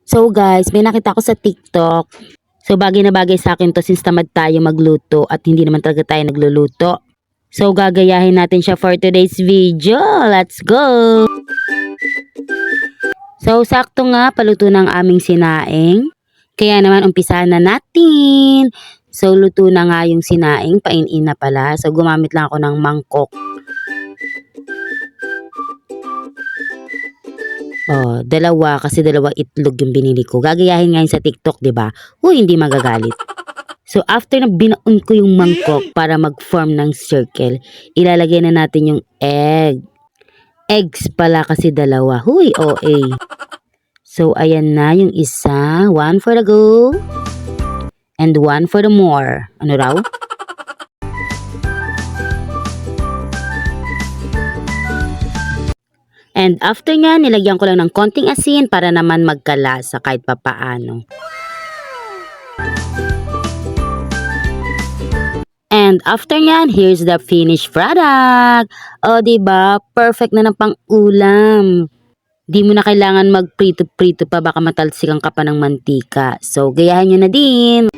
So guys, may nakita ko sa TikTok. So bagay na bagay sa akin to since tamad tayo magluto at hindi naman talaga tayo nagluluto. So gagayahin natin siya for today's video. Let's go! So sakto nga paluto ng aming sinaing. Kaya naman umpisahan na natin. So luto na nga yung sinaing, pain-in na pala. So gumamit lang ako ng mangkok. Oh, dalawa kasi dalawang itlog yung binili ko. Gagayahin ngayon sa TikTok, 'di ba? Uy, hindi magagalit. So after na binaon ko yung mangkok para mag-form ng circle, ilalagay na natin yung egg. Eggs pala kasi dalawa. Huy, OA. So ayan na yung isa, one for the go and one for the more. Ano raw? And after nga, nilagyan ko lang ng konting asin para naman magkalasa kahit papaano. And after nyan, here's the finished product. O, diba? Perfect na ng pang-ulam. Di mo na kailangan mag-prito-prito pa, baka matalsikan ka pa ng mantika. So, gayahan nyo na din.